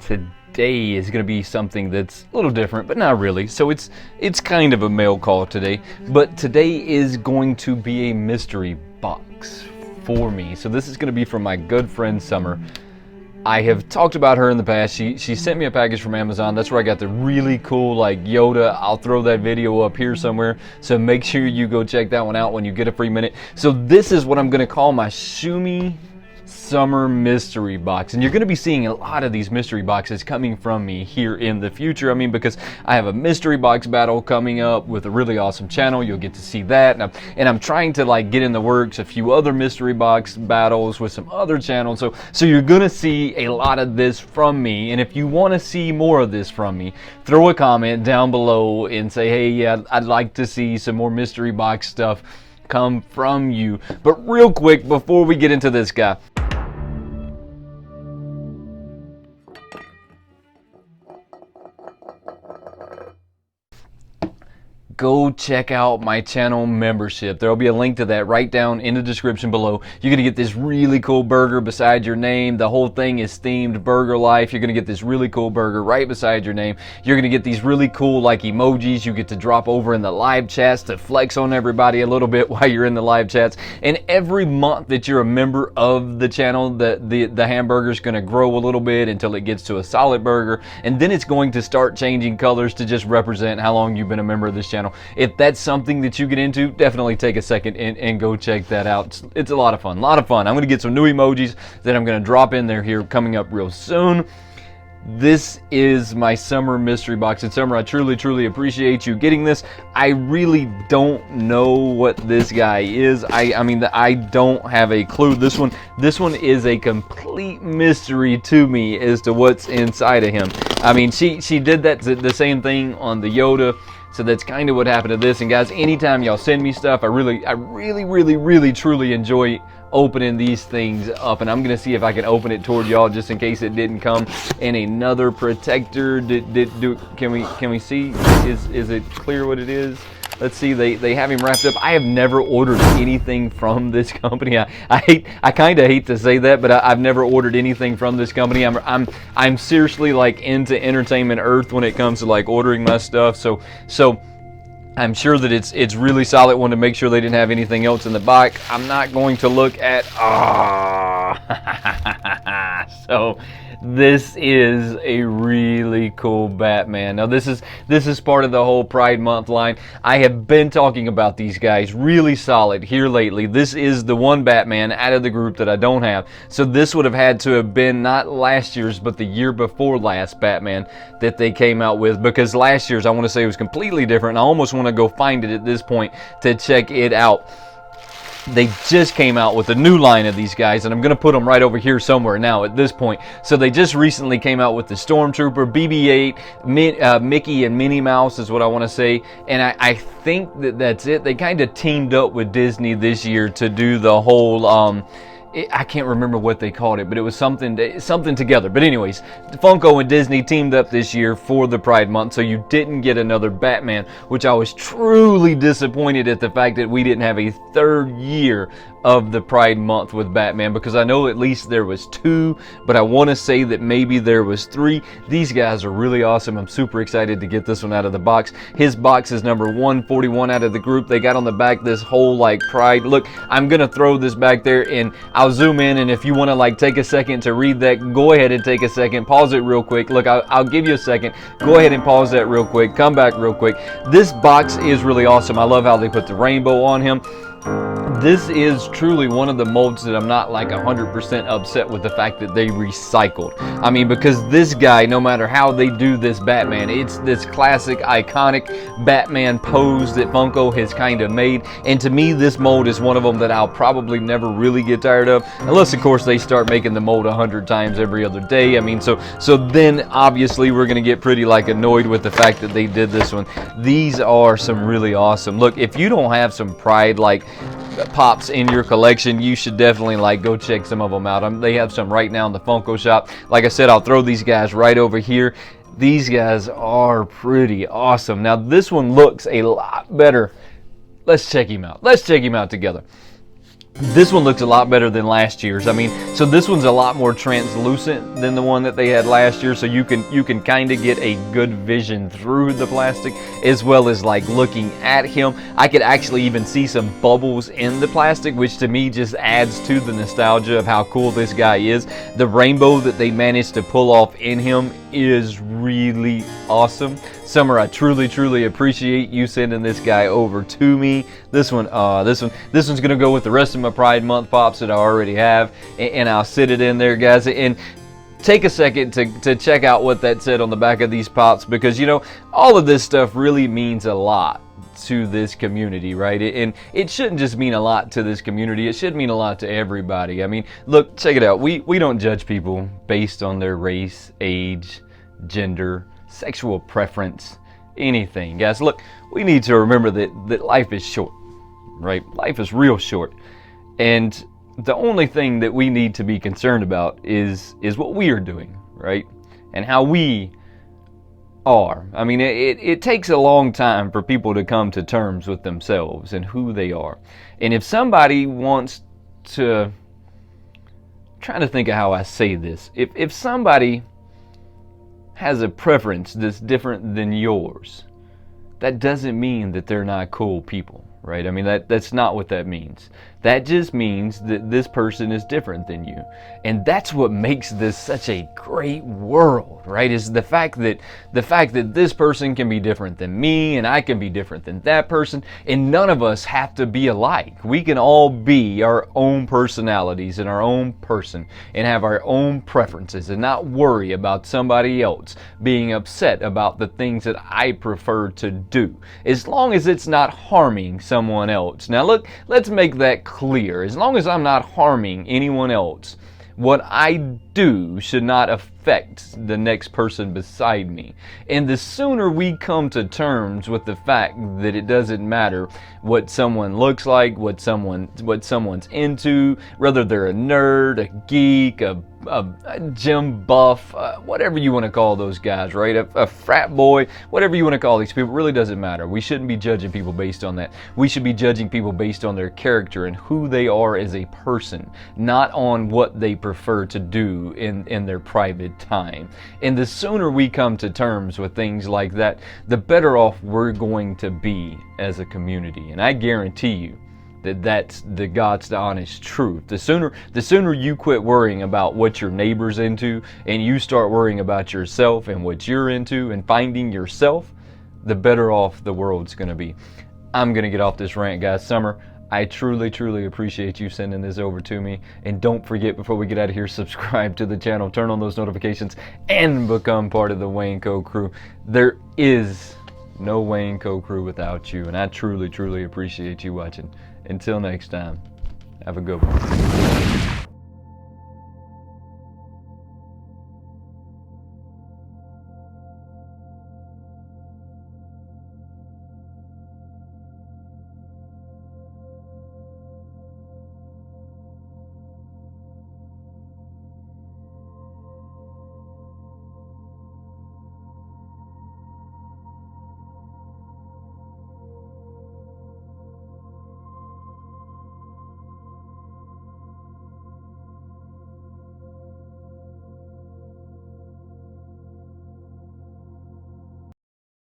today is going to be something that's a little different, but not really. So it's kind of a mail call today, but today is going to be a mystery box for me. So this is going to be from my good friend Summer. I have talked about her in the past. She sent me a package from Amazon. That's where I got the really cool like Yoda. I'll throw that video up here somewhere, so make sure you go check that one out when you get a free minute. So this is what I'm going to call my Shumi Summer mystery box, and you're going to be seeing a lot of these mystery boxes coming from me here in the future. I mean, because I have a mystery box battle coming up with a really awesome channel. You'll get to see that, and I'm trying to like get in the works a few other mystery box battles with some other channels. So you're going to see a lot of this from me, and if you want to see more of this from me, throw a comment down below and say, hey, yeah, I'd like to see some more mystery box stuff come from you. But real quick, before we get into this guy, go check out my channel membership. There'll be a link to that right down in the description below. You're gonna get this really cool burger beside your name. The whole thing is themed burger life. You're gonna get this really cool burger right beside your name. You're gonna get these really cool like emojis you get to drop over in the live chats to flex on everybody a little bit while you're in the live chats. And every month that you're a member of the channel, the hamburger's gonna grow a little bit until it gets to a solid burger, and then it's going to start changing colors to just represent how long you've been a member of this channel. If that's something that you get into, definitely take a second and go check that out. It's a lot of fun, I'm going to get some new emojis that I'm going to drop in there here coming up real soon. This is my summer mystery box. And Summer, I truly appreciate you getting this. I really don't know what this guy is. I mean, I don't have a clue. This one is a complete mystery to me as to what's inside of him. I mean, she did that the same thing on the Yoda. So that's kind of what happened to this. And guys, anytime y'all send me stuff, I really truly enjoy opening these things up. And I'm gonna see if I can open it toward y'all just in case it didn't come in another protector. Can we see? Is it clear what it is? Let's see, they have him wrapped up. I have never ordered anything from this company. I kind of hate to say that, but I've never ordered anything from this company. I'm seriously like into entertainment earth when it comes to like ordering my stuff. So I'm sure that it's really solid. Want to make sure they didn't have anything else in the box. I'm not going to look at so this is a really cool Batman. Now this is part of the whole Pride Month line. I have been talking about these guys really solid here lately. This is the one Batman out of the group that I don't have. So this would have had to have been not last year's but the year before last Batman that they came out with, because last year's I want to say was completely different. I almost want to go find it at this point to check it out. They just came out with a new line of these guys, and I'm going to put them right over here somewhere now at this point. So they just recently came out with the Stormtrooper, BB-8, Mickey and Minnie Mouse is what I want to say. And I think that's it. They kind of teamed up with Disney this year to do the whole... I can't remember what they called it, but it was something together. But anyways, Funko and Disney teamed up this year for the Pride Month, so you didn't get another Batman, which I was truly disappointed at the fact that we didn't have a third year of the Pride Month with Batman, because I know at least there was 2, but I want to say that maybe there was 3. These guys are really awesome. I'm super excited to get this one out of the box. His box is number 141 out of the group. They got on the back this whole like Pride. Look, I'm gonna throw this back there and I'll zoom in, and if you want to like take a second to read that, go ahead and take a second, pause it real quick. Look, I'll give you a second. Go ahead and pause that real quick, come back real quick. This box is really awesome. I love how they put the rainbow on him. This is truly one of the molds that I'm not like 100% upset with the fact that they recycled. I mean, because this guy, no matter how they do this Batman, it's this classic, iconic Batman pose that Funko has kind of made. And to me, this mold is one of them that I'll probably never really get tired of. Unless, of course, they start making the mold 100 times every other day. I mean, so then obviously we're going to get pretty like annoyed with the fact that they did this one. These are some really awesome. Look, if you don't have some Pride like pops in your collection, you should definitely like go check some of them out. They have some right now in the Funko shop. Like I said, I'll throw these guys right over here. These guys are pretty awesome. Now this one looks a lot better. Let's check him out. Let's check him out together. This one looks a lot better than last year's. I mean, so this one's a lot more translucent than the one that they had last year, so you can kind of get a good vision through the plastic, as well as like looking at him. I could actually even see some bubbles in the plastic, which to me just adds to the nostalgia of how cool this guy is. The rainbow that they managed to pull off in him is really awesome. Summer, I truly appreciate you sending this guy over to me. This one's gonna go with the rest of my Pride Month pops that I already have, and I'll sit it in there, guys. And take a second to check out what that said on the back of these pops, because you know all of this stuff really means a lot to this community, right? And it shouldn't just mean a lot to this community, it should mean a lot to everybody. I mean, look, check it out. We don't judge people based on their race, age, gender, sexual preference, anything. Guys, look, we need to remember that life is short, right? Life is real short. And the only thing that we need to be concerned about is what we are doing, right? And how we are. I mean, it takes a long time for people to come to terms with themselves and who they are. And if somebody wants to, I'm trying to think of how I say this, if somebody has a preference that's different than yours, that doesn't mean that they're not cool people, right? I mean, that's not what that means. That just means that this person is different than you. And that's what makes this such a great world, right? Is the fact that this person can be different than me, and I can be different than that person, and none of us have to be alike. We can all be our own personalities and our own person and have our own preferences and not worry about somebody else being upset about the things that I prefer to do, as long as it's not harming someone else. Now look, let's make that clear. As long as I'm not harming anyone else, what I do should not affect the next person beside me. And the sooner we come to terms with the fact that it doesn't matter what someone looks like, what someone's into, whether they're a nerd, a geek, a gym buff, whatever you want to call those guys, right? A frat boy, whatever you want to call these people, really doesn't matter. We shouldn't be judging people based on that. We should be judging people based on their character and who they are as a person, not on what they prefer to do in their private time. And the sooner we come to terms with things like that, the better off we're going to be as a community. And I guarantee you that's the God's honest truth. The sooner you quit worrying about what your neighbor's into and you start worrying about yourself and what you're into and finding yourself, the better off the world's going to be. I'm going to get off this rant, guys. Summer, I truly appreciate you sending this over to me. And don't forget, before we get out of here, subscribe to the channel, turn on those notifications, and become part of the Wayneko crew. There is no Wayneko crew without you, and I truly appreciate you watching. Until next time, have a good one.